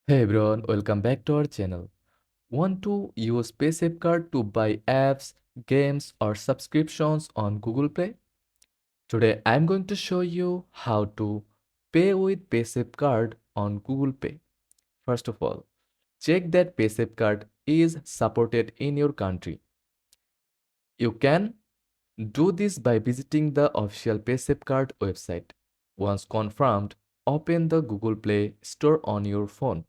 Hey everyone, welcome back to our channel. Want to use Paysafecard to buy apps, games or subscriptions on Google Play? Today I'm going to show you how to pay with Paysafecard on Google Pay. First of all, check that Paysafecard is supported in your country. You can do this by visiting the official Paysafecard website. Once confirmed, open the Google Play Store on your phone.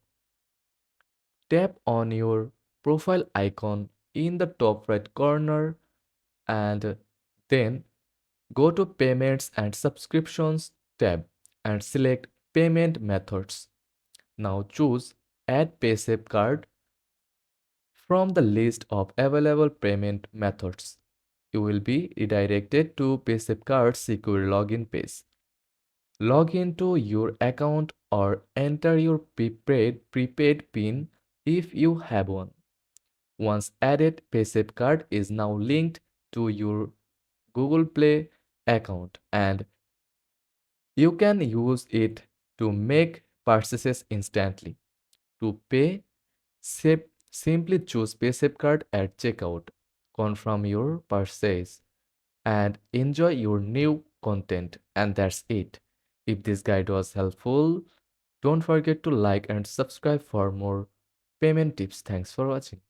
Tap on your profile icon in the top right corner and then go to Payments and Subscriptions tab and select Payment Methods. Now choose Add Paysafecard from the list of available payment methods. You will be redirected to Paysafecard's secure login page. Log into your account or enter your prepaid PIN if you have one. Once added, Paysafecard is now linked to your Google Play account and you can use it to make purchases instantly. To pay, simply choose Paysafecard at checkout, confirm your purchase, and enjoy your new content. And that's it. If this guide was helpful, don't forget to like and subscribe for more payment tips. Thanks for watching.